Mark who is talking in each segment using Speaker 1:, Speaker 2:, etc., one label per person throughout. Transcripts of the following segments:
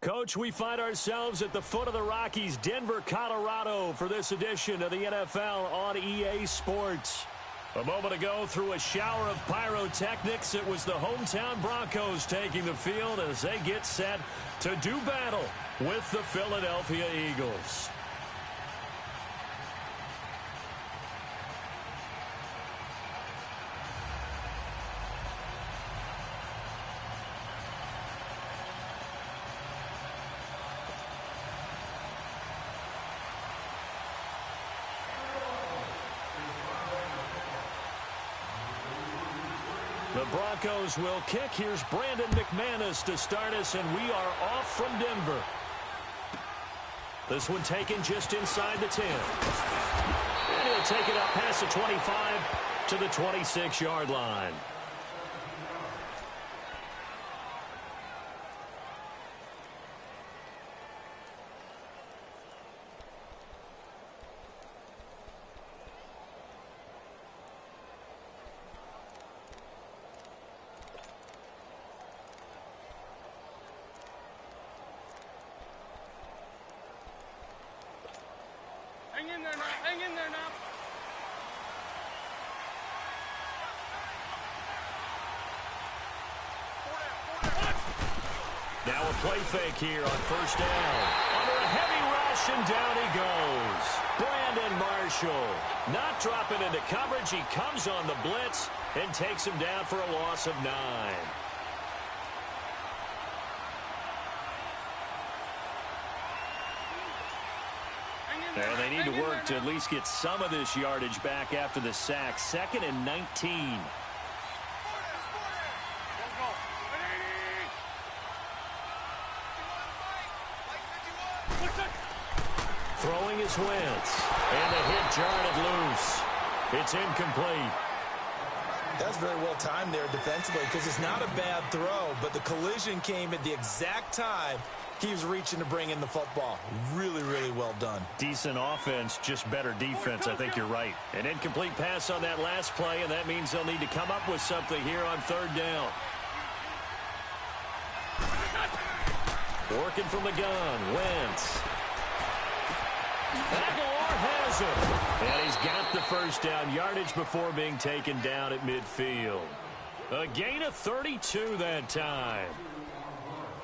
Speaker 1: Coach, we find ourselves at the foot of the Rockies, Denver, Colorado, for this edition of the NFL on EA Sports. A moment ago, through a shower of pyrotechnics, it was the hometown Broncos taking the field as they get set to do battle with the Philadelphia Eagles. The Broncos will kick. Here's Brandon McManus to start us, and we are off from Denver. This one taken just inside the 10. And he'll take it up past the 25 to the 26-yard line.
Speaker 2: Hang in there now.
Speaker 1: Now a play fake here on first down. Under a heavy rush, and down he goes. Brandon Marshall not dropping into coverage. He comes on the blitz and takes him down for a loss of 9. And they need to work to at least get some of this yardage back after the sack. 2nd and 19. Throwing is Wentz. And the hit jarred loose. It's incomplete.
Speaker 3: That's very well timed there defensively because it's not a bad throw, but the collision came at the exact time he was reaching to bring in the football. Really, really well done.
Speaker 1: Decent offense, just better defense. I think you're right. An incomplete pass on that last play, and that means they'll need to come up with something here on 3rd down. Working from the gun, Wentz. Aguilar has him. And he's got the first down yardage before being taken down at midfield. A gain of 32 that time.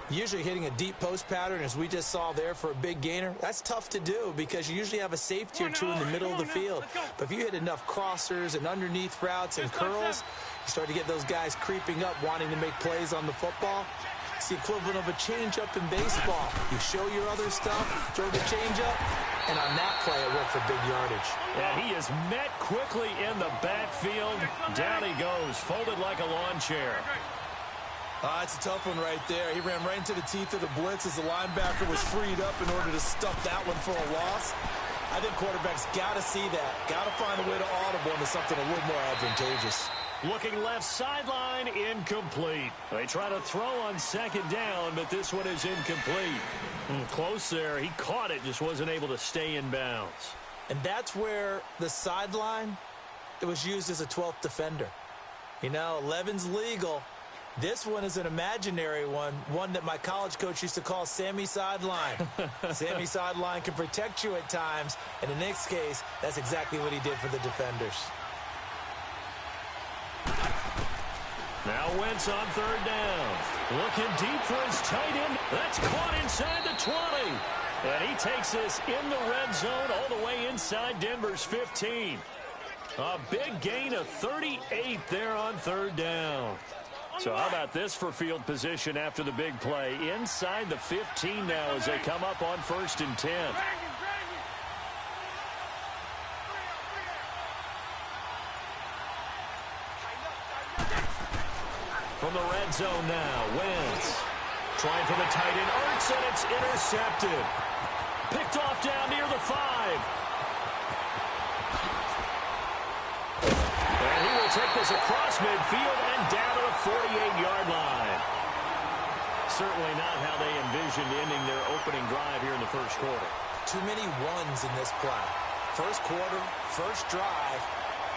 Speaker 3: Usually hitting a deep post pattern, as we just saw there for a big gainer, that's tough to do because you usually have a safety or two in the middle of the field. But if you hit enough crossers and underneath routes and curls, you start to get those guys creeping up, wanting to make plays on the football. It's the equivalent of a changeup in baseball. You show your other stuff, throw the changeup, and on that play, it worked for big yardage.
Speaker 1: And he is met quickly in the backfield. Down he goes, folded like a lawn chair.
Speaker 3: It's a tough one right there. He ran right into the teeth of the blitz as the linebacker was freed up in order to stuff that one for a loss. I think quarterbacks got to see that. Got to find a way to audible into something a little more advantageous.
Speaker 1: Looking left sideline, incomplete. They try to throw on 2nd down, but this one is incomplete. Close there. He caught it, just wasn't able to stay in bounds.
Speaker 3: And that's where the sideline, it was used as a 12th defender. You know, 11's legal. This one is an imaginary one that my college coach used to call Sammy Sideline. Sammy Sideline can protect you at times, and in this case, that's exactly what he did for the defenders.
Speaker 1: Now Wentz on 3rd down. Looking deep for his tight end. That's caught inside the 20. And he takes this in the red zone all the way inside Denver's 15. A big gain of 38 there on 3rd down. So how about this for field position after the big play? Inside the 15 now as they come up on 1st and 10. From the red zone now, Wentz. Trying for the tight end, Ertz, and it's intercepted. Picked off down near the 5. And he will take this across midfield and down to the 48-yard line. Certainly not how they envisioned ending their opening drive here in the first quarter.
Speaker 3: Too many ones in this play. First quarter, first drive,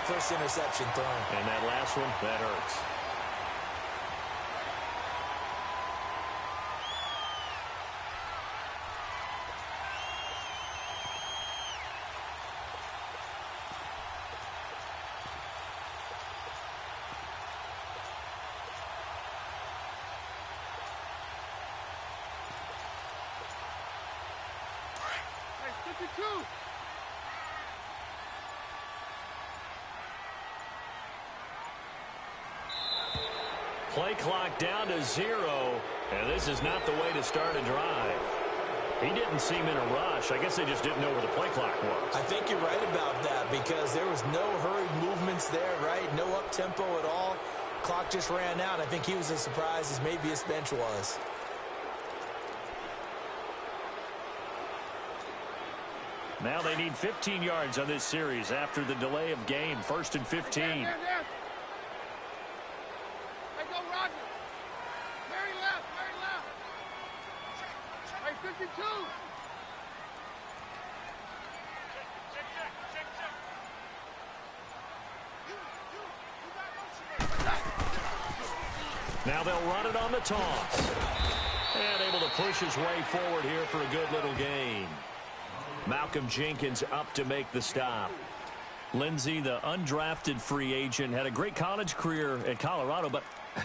Speaker 3: first interception thrown.
Speaker 1: And that last one, that hurts.
Speaker 2: 52.
Speaker 1: Play clock down to 0, and this is not the way to start a drive. He didn't seem in a rush. I guess they just didn't know where the play clock was.
Speaker 3: I think you're right about that because there was no hurried movements there, right? No up-tempo at all. Clock just ran out. I think he was as surprised as maybe his bench was.
Speaker 1: Now they need 15 yards on this series after the delay of game. 1st and 15.
Speaker 2: There. Hey, go Roger. Very left. Hey, 52.
Speaker 1: Now they'll run it on the toss. And able to push his way forward here for a good little gain. Malcolm Jenkins up to make the stop. Lindsey, the undrafted free agent, had a great college career at Colorado, but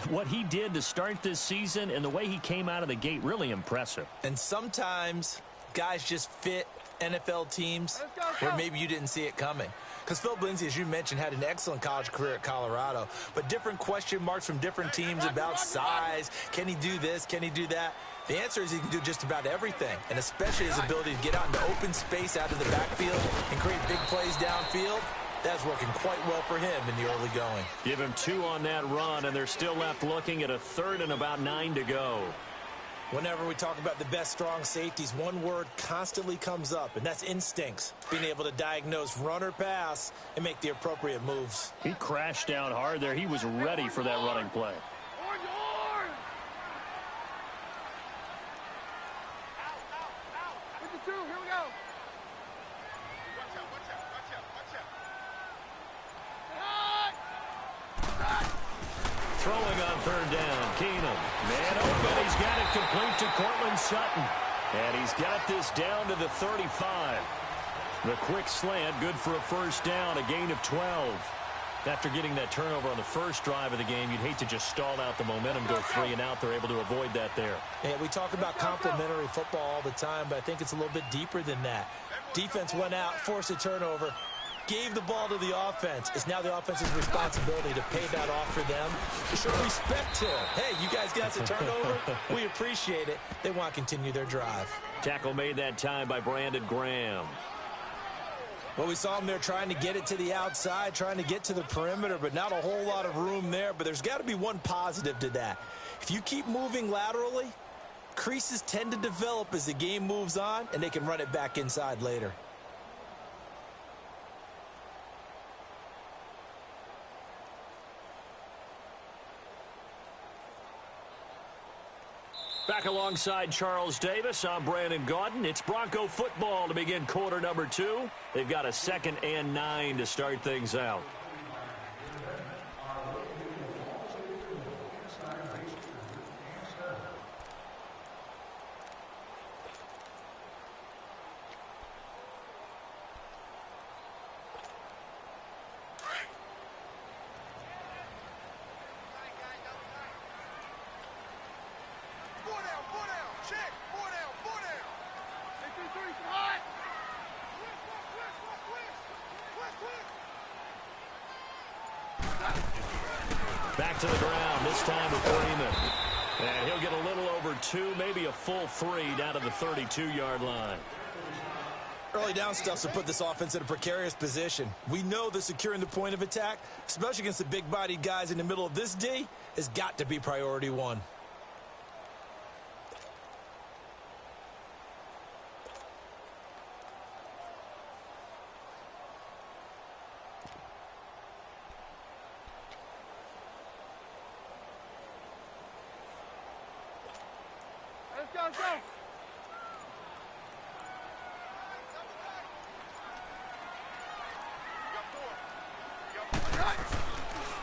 Speaker 1: what he did to start this season and the way he came out of the gate, really impressive.
Speaker 3: And sometimes guys just fit NFL teams where maybe you didn't see it coming. Because Phil Lindsey, as you mentioned, had an excellent college career at Colorado, but different question marks from different teams about size. Can he do this? Can he do that? The answer is he can do just about everything, and especially his ability to get out into open space out of the backfield and create big plays downfield. That's working quite well for him in the early going.
Speaker 1: Give him 2 on that run, and they're still left looking at a 3rd and about 9 to go.
Speaker 3: Whenever we talk about the best strong safeties, one word constantly comes up, and that's instincts. Being able to diagnose run or pass and make the appropriate moves.
Speaker 1: He crashed down hard there. He was ready for that running play. Throwing on 3rd down, Keenum. Man open, he's got it complete to Cortland Sutton. And he's got this down to the 35. The quick slant, good for a 1st down, a gain of 12. After getting that turnover on the first drive of the game, you'd hate to just stall out the momentum, go 3 and out. They're able to avoid that there.
Speaker 3: Yeah, we talk about complementary football all the time, but I think it's a little bit deeper than that. Defense went out, forced a turnover, gave the ball to the offense. It's now the offense's responsibility to pay that off for them. To show respect to them. Hey, you guys got a turnover. We appreciate it. They want to continue their drive.
Speaker 1: Tackle made that time by Brandon Graham.
Speaker 3: Well, we saw him there trying to get it to the outside, trying to get to the perimeter, but not a whole lot of room there. But there's got to be one positive to that. If you keep moving laterally, creases tend to develop as the game moves on, and they can run it back inside later.
Speaker 1: Back alongside Charles Davis, I'm Brandon Gaudin. It's Bronco football to begin quarter number 2. They've got a 2nd and 9 to start things out. Back to the ground, this time with Freeman. And he'll get a little over 2, maybe a full 3 down to the 32-yard line.
Speaker 3: Early down stuff to put this offense in a precarious position. We know that securing the point of attack, especially against the big-bodied guys in the middle of this D, has got to be priority 1.
Speaker 2: Let's go.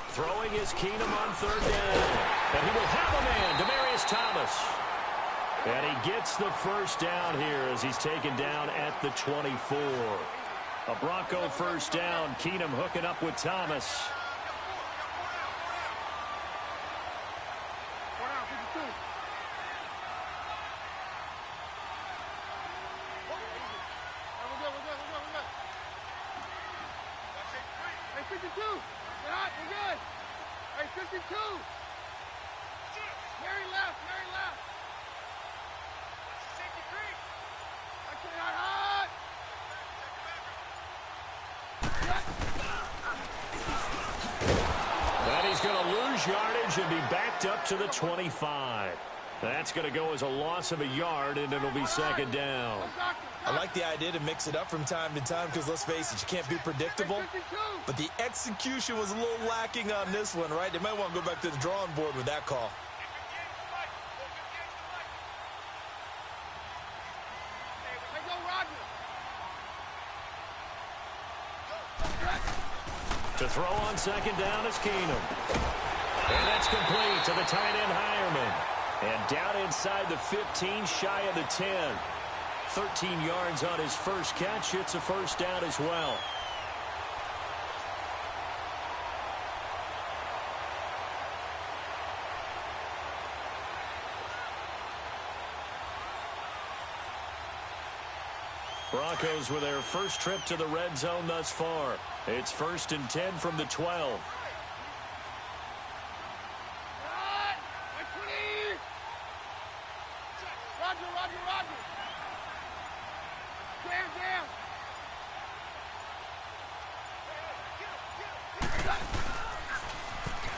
Speaker 1: Throwing is Keenum on 3rd down. And he will have a man, Demaryius Thomas. And he gets the 1st down here as he's taken down at the 24. A Bronco 1st down. Keenum hooking up with Thomas.
Speaker 2: 52. Get hot. We're good. All right, 52. Mary left. Mary left. 63. Okay, hot.
Speaker 1: And he's going to lose yardage and be backed up to the 25. That's going to go as a loss of a yard, and it'll be second down.
Speaker 3: I like the idea to mix it up from time to time because, let's face it, you can't be predictable. But the execution was a little lacking on this one, right? They might want to go back to the drawing board with that call.
Speaker 1: To throw on second down is Keenum. And that's complete to the tight end Hireman. And down inside the 15, shy of the 10. 13 yards on his first catch. It's a first down as well. Broncos with their first trip to the red zone thus far. It's 1st and 10 from the 12.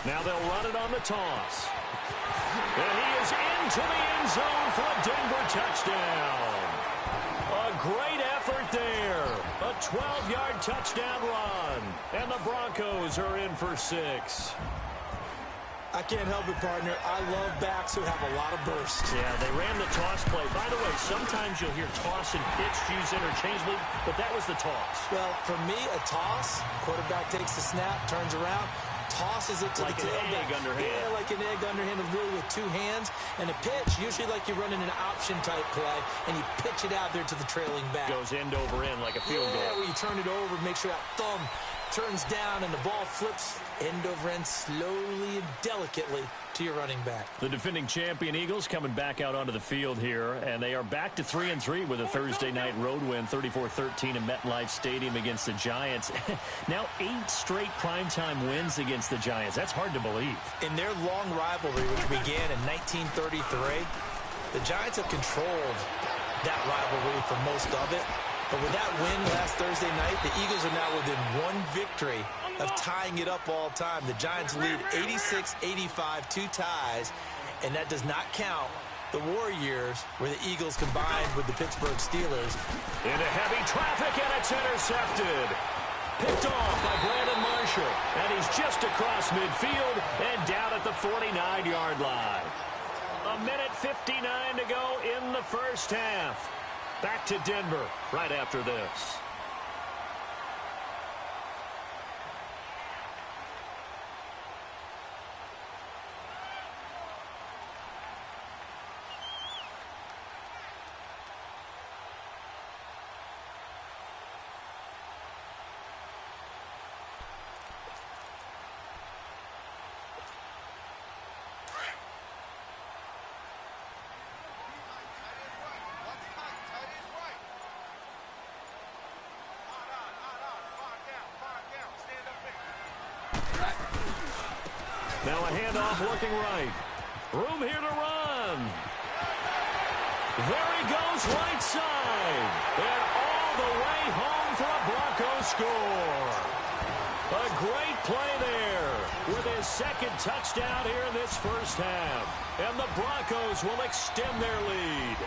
Speaker 1: Now they'll run it on the toss. And he is into the end zone for a Denver touchdown. A great effort there. A 12-yard touchdown run. And the Broncos are in for 6.
Speaker 3: I can't help it, partner. I love backs who have a lot of burst.
Speaker 1: Yeah, they ran the toss play. By the way, sometimes you'll hear toss and pitch used interchangeably, but that was the toss.
Speaker 3: Well, for me, a toss, quarterback takes the snap, turns around, tosses it to
Speaker 1: like
Speaker 3: the tailback.
Speaker 1: Like an egg underhand.
Speaker 3: Yeah, like an egg underhand, really with 2 hands. And a pitch, usually like you're running an option-type play, and you pitch it out there to the trailing back.
Speaker 1: Goes end over end like a field goal.
Speaker 3: Yeah, where you turn it over, make sure that thumb turns down, and the ball flips end over end slowly and delicately to your running back.
Speaker 1: The defending champion Eagles coming back out onto the field here, and they are back to 3-3 with a Thursday night road win, 34-13 in MetLife Stadium against the Giants. Now 8 straight primetime wins against the Giants. That's hard to believe.
Speaker 3: In their long rivalry, which began in 1933, the Giants have controlled that rivalry for most of it. But with that win last Thursday night, the Eagles are now within 1 victory of tying it up all time. The Giants lead 86-85, 2 ties, and that does not count the war years where the Eagles combined with the Pittsburgh Steelers.
Speaker 1: Into heavy traffic, and it's intercepted. Picked off by Brandon Marshall, and he's just across midfield and down at the 49-yard line. 1:59 to go in the first half. Back to Denver right after this. Now a handoff looking right. Room here to run. There he goes right side. And all the way home for a Broncos score. A great play there with his second touchdown here in this first half. And the Broncos will extend their lead.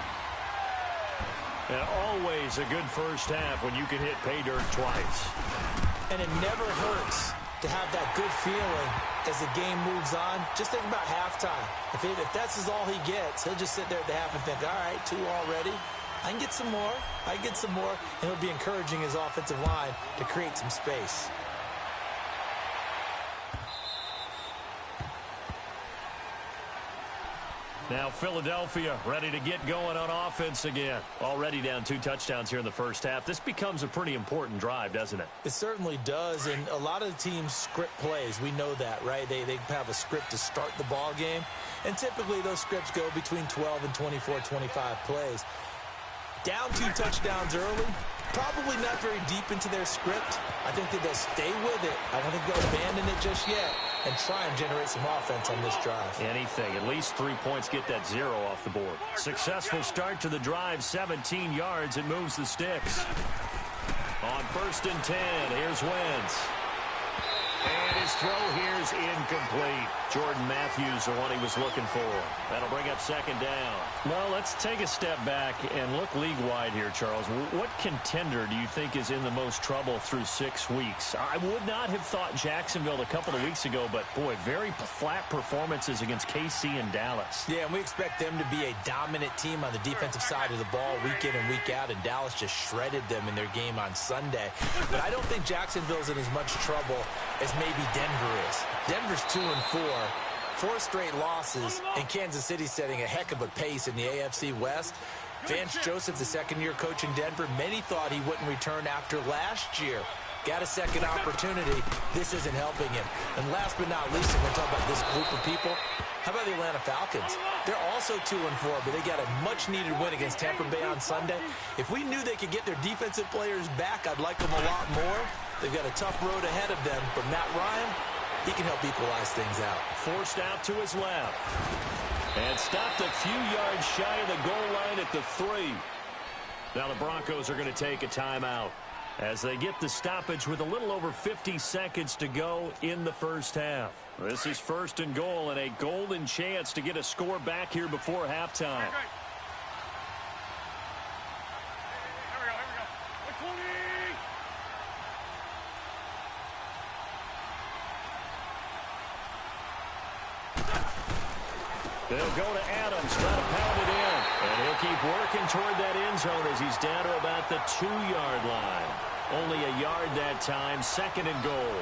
Speaker 1: And always a good first half when you can hit pay dirt twice.
Speaker 3: And it never hurts to have that good feeling as the game moves on. Just think about halftime. If that's all he gets, he'll just sit there at the half and think, all right, 2 already. I can get some more. I can get some more. And he'll be encouraging his offensive line to create some space.
Speaker 1: Now Philadelphia ready to get going on offense again. Already down 2 touchdowns here in the first half. This becomes a pretty important drive, doesn't it?
Speaker 3: It certainly does, and a lot of the teams script plays. We know that, right? They have a script to start the ball game, and typically those scripts go between 12 and 24, 25 plays. Down 2 touchdowns early, Probably not very deep into their script. I think that they'll stay with it. I don't think they'll abandon it just yet and try and generate some offense on this drive.
Speaker 1: Anything. At least 3 points, get that 0 off the board. Successful start to the drive, 17 yards. It moves the sticks. On 1st and 10, here's Wentz. And his throw here's incomplete. Jordan Matthews, the one he was looking for. That'll bring up 2nd down. Well, let's take a step back and look league-wide here, Charles. What contender do you think is in the most trouble through 6 weeks? I would not have thought Jacksonville a couple of weeks ago, but, boy, very flat performances against KC and Dallas.
Speaker 3: Yeah, and we expect them to be a dominant team on the defensive side of the ball week in and week out, and Dallas just shredded them in their game on Sunday. But I don't think Jacksonville's in as much trouble as maybe Denver is. Denver's 2-4. 4 straight losses, and Kansas City setting a heck of a pace in the AFC West. Vance Joseph, the second-year coach in Denver, many thought he wouldn't return after last year. Got a second opportunity. This isn't helping him. And last but not least, if we're talking about this group of people, how about the Atlanta Falcons? They're also 2-4, but they got a much-needed win against Tampa Bay on Sunday. If we knew they could get their defensive players back, I'd like them a lot more. They've got a tough road ahead of them, but Matt Ryan, he can help equalize things out.
Speaker 1: Forced out to his left. And stopped a few yards shy of the goal line at the 3. Now the Broncos are going to take a timeout as they get the stoppage with a little over 50 seconds to go in the first half. This is 1st and goal and a golden chance to get a score back here before halftime. They'll go to Adams, try to pound it in. And he'll keep working toward that end zone as he's down to about the 2-yard line. Only a yard that time, 2nd and goal.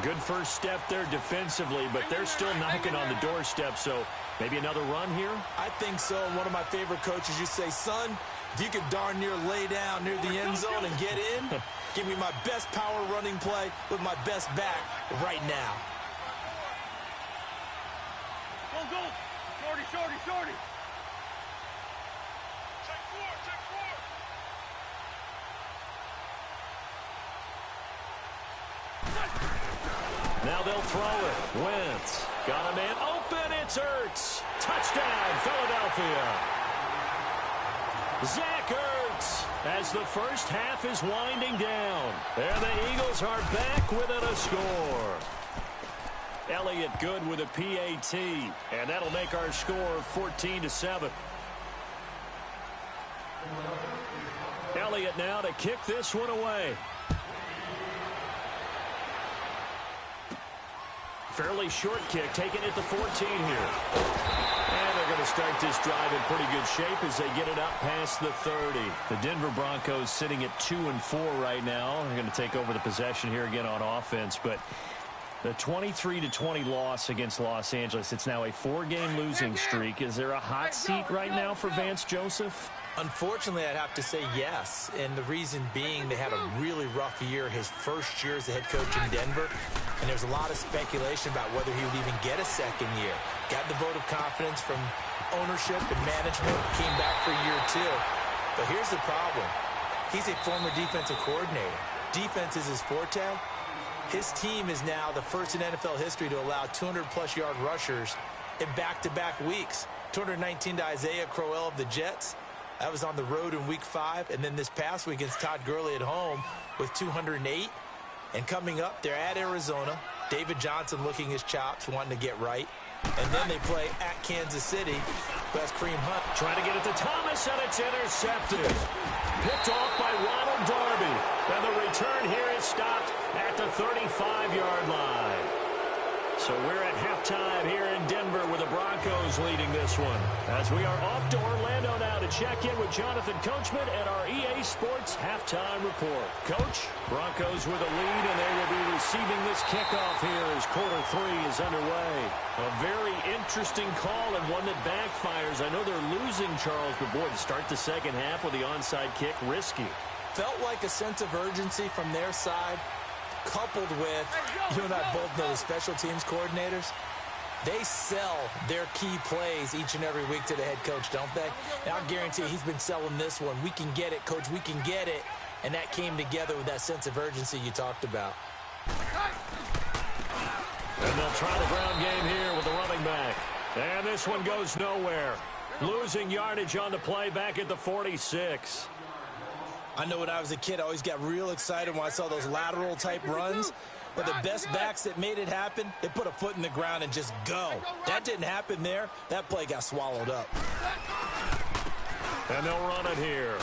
Speaker 1: Good first step there defensively, but they're still knocking on the doorstep, so maybe another run here?
Speaker 3: I think so. And one of my favorite coaches, you say, son, if you could darn near lay down near the end zone and get in, give me my best power running play with my best back right now.
Speaker 2: Go. Shorty. Take 4.
Speaker 1: Now they'll throw it. Wentz got a man open. It's Ertz. Touchdown, Philadelphia. Zach Ertz as the first half is winding down. And the Eagles are back within a score. Elliott good with a PAT, and that'll make our score 14-7. Elliott now to kick this one away. Fairly short kick, taking it to 14 here. And they're going to start this drive in pretty good shape as they get it up past the 30. The Denver Broncos sitting at 2-4 right now. They're going to take over the possession here again on offense, but the 23-20 loss against Los Angeles, it's now a 4-game losing streak. Is there a hot seat right now for Vance Joseph?
Speaker 3: Unfortunately, I'd have to say yes, and the reason being they had a really rough year his first year as the head coach in Denver, and there's a lot of speculation about whether he would even get a second year. Got the vote of confidence from ownership and management, came back for year 2. But here's the problem. He's a former defensive coordinator. Defense is his forte. His team is now the first in NFL history to allow 200-plus yard rushers in back-to-back weeks. 219 to Isaiah Crowell of the Jets. That was on the road in Week 5. And then this past week against Todd Gurley at home with 208. And coming up, they're at Arizona. David Johnson licking his chops, wanting to get right. And then they play at Kansas City. That's Kareem Hunt.
Speaker 1: Trying to get it to Thomas, and it's intercepted. Picked off by Ronald Darby. And the return here is stopped at the 35-yard line. So we're at halftime here in Denver with the Broncos leading this one. As we are off to Orlando now to check in with Jonathan Coachman and our EA Sports halftime report. Coach, Broncos with a lead, and they will be receiving this kickoff here as quarter 3 is underway. A very interesting call and one that backfires. I know they're losing, Charles, but boy, to start the second half with the onside kick, risky.
Speaker 3: Felt like a sense of urgency from their side, coupled with, you and I both know the special teams coordinators, they sell their key plays each and every week to the head coach, don't they? And I'll guarantee he's been selling this one. We can get it, coach, we can get it. and that came together with that sense of urgency you talked about.
Speaker 1: And they'll try the ground game here with the running back. And this one goes nowhere. Losing yardage on the play back at the 46.
Speaker 3: I know when I was a kid, I always got real excited when I saw those lateral-type runs. But the best backs that made it happen, they put a foot in the ground and just go. That didn't happen there. That play got swallowed up.
Speaker 1: And they'll run it here.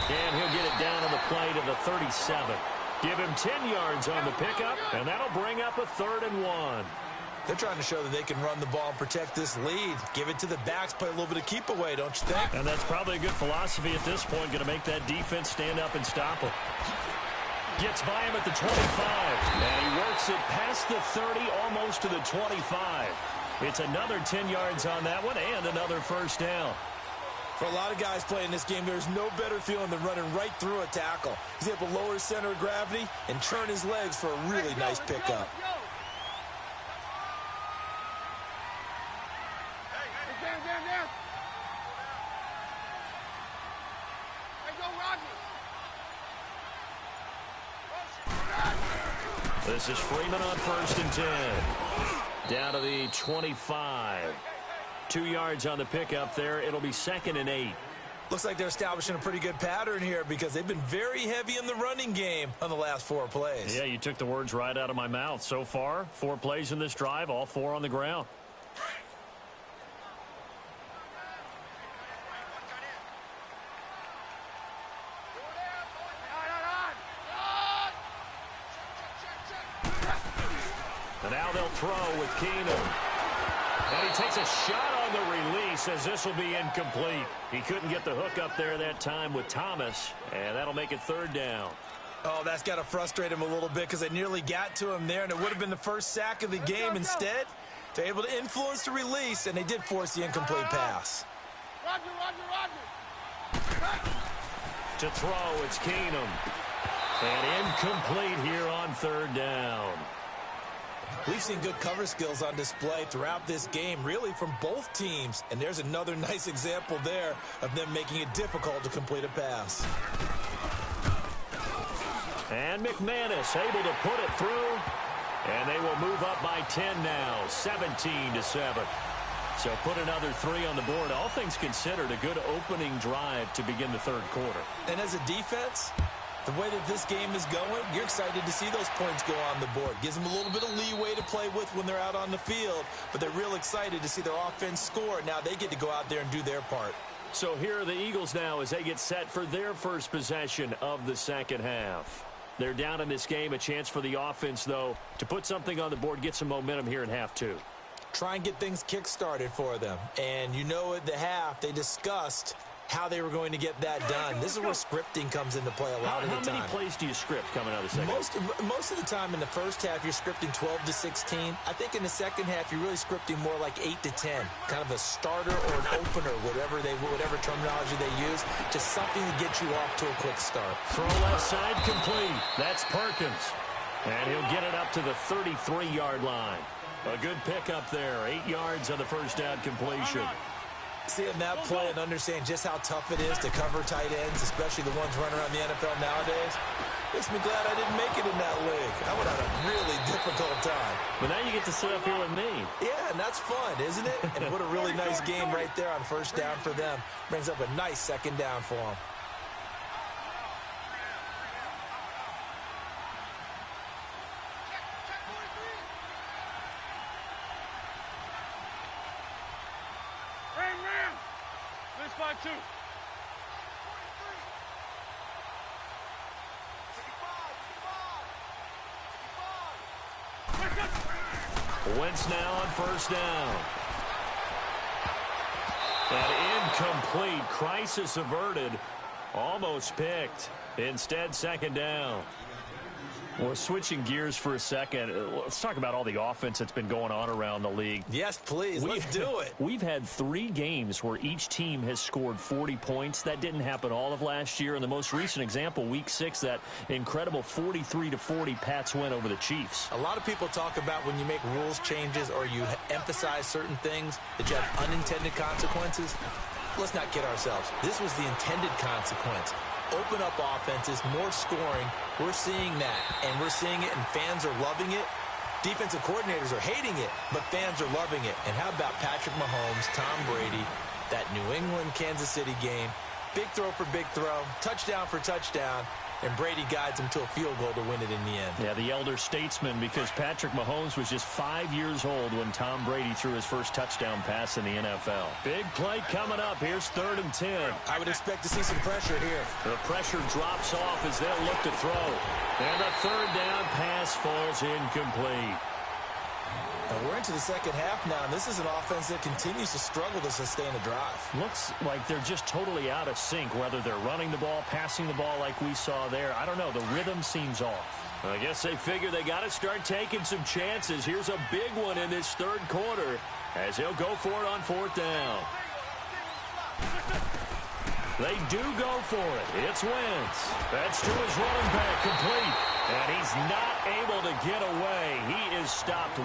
Speaker 1: And he'll get it down on the play to the 37. Give him 10 yards on the pickup, and that'll bring up a 3rd and 1.
Speaker 3: They're trying to show that they can run the ball and protect this lead. Give it to the backs, play a little bit of keep away, don't you think?
Speaker 1: And that's probably a good philosophy at this point, going to make that defense stand up and stop him. Gets by him at the 25, and he works it past the 30, almost to the 25. It's another 10 yards on that one, and another 1st down.
Speaker 3: For a lot of guys playing this game, there's no better feeling than running right through a tackle. He's able to lower his center of gravity and turn his legs for a really nice pickup.
Speaker 1: This is Freeman on 1st and 10. Down to the 25. 2 yards on the pickup there. It'll be 2nd and 8.
Speaker 3: Looks like they're establishing a pretty good pattern here because they've been very heavy in the running game on the last 4 plays.
Speaker 1: Yeah, you took the words right out of my mouth. So far, 4 plays in this drive, all 4 on the ground. And now they'll throw with Keenum. And he takes a shot on the release as this will be incomplete. He couldn't get the hook up there that time with Thomas, and that'll make it 3rd down.
Speaker 3: Oh, that's got to frustrate him a little bit because they nearly got to him there, and it would have been the first sack of the game. Instead, they're able to influence the release, and they did force the incomplete pass.
Speaker 2: Roger.
Speaker 1: To throw, it's Keenum. And incomplete here on 3rd down.
Speaker 3: We've seen good cover skills on display throughout this game, really from both teams. And there's another nice example there of them making it difficult to complete a pass.
Speaker 1: And McManus able to put it through. And they will move up by 10 now, 17-7. So put another 3 on the board. All things considered, a good opening drive to begin the 3rd quarter.
Speaker 3: And as a defense, the way that this game is going, you're excited to see those points go on the board. Gives them a little bit of leeway to play with when they're out on the field, but they're real excited to see their offense score. Now they get to go out there and do their part.
Speaker 1: So here are the Eagles now as they get set for their first possession of the 2nd half. They're down in this game. A chance for the offense, though, to put something on the board, get some momentum here in half 2.
Speaker 3: Try and get things kick-started for them. And you know at the half, they discussed how they were going to get that done. This is where scripting comes into play a lot of the time.
Speaker 1: How many plays do you script coming out of the second?
Speaker 3: Most of the time in the first half, you're scripting 12 to 16. I think in the second half, you're really scripting more like 8 to 10. Kind of a starter or an opener, whatever terminology they use. Just something to get you off to a quick start.
Speaker 1: Throw left side complete. That's Perkins. And he'll get it up to the 33-yard line. A good pickup there. 8 yards on the first down completion.
Speaker 3: Seeing that play and understanding just how tough it is to cover tight ends, especially the ones running around the NFL nowadays, makes me glad I didn't make it in that league. I would have a really difficult time.
Speaker 1: But now you get to sit up here with me.
Speaker 3: Yeah, and that's fun, isn't it? And what a really nice game right there on 1st down for them. Brings up a nice 2nd down for them.
Speaker 2: Two.
Speaker 1: Wentz now on 1st down. And incomplete. Crisis averted. Almost picked. Instead, 2nd down. Well, switching gears for a second, let's talk about all the offense that's been going on around the league.
Speaker 3: Yes, please. Let's do it.
Speaker 1: We've had 3 games where each team has scored 40 points. That didn't happen all of last year. And the most recent example, Week 6, that incredible 43-40 Pats win over the Chiefs.
Speaker 3: A lot of people talk about when you make rules changes or you emphasize certain things that you have unintended consequences. Let's not kid ourselves. This was the intended consequence. open up offenses, more scoring. We're seeing that, and we're seeing it, and fans are loving it. Defensive coordinators are hating it, but fans are loving it. And how about Patrick Mahomes, Tom Brady, that New England-Kansas City game? Big throw for big throw, touchdown for touchdown, and Brady guides him to a field goal to win it in the end.
Speaker 1: Yeah, the elder statesman, because Patrick Mahomes was just 5 years old when Tom Brady threw his first touchdown pass in the NFL. Big play coming up. Here's 3rd and 10.
Speaker 3: I would expect to see some pressure here.
Speaker 1: The pressure drops off as they'll look to throw. And the 3rd down pass falls incomplete.
Speaker 3: And we're into the second half now, and this is an offense that continues to struggle to sustain a drive.
Speaker 1: Looks like they're just totally out of sync, whether they're running the ball, passing the ball like we saw there. I don't know. The rhythm seems off. I guess they figure they got to start taking some chances. Here's a big one in this 3rd quarter as he'll go for it on 4th down. They do go for it. It's Wentz. That's to his running back, complete. And he's not able to get away. He is stopped.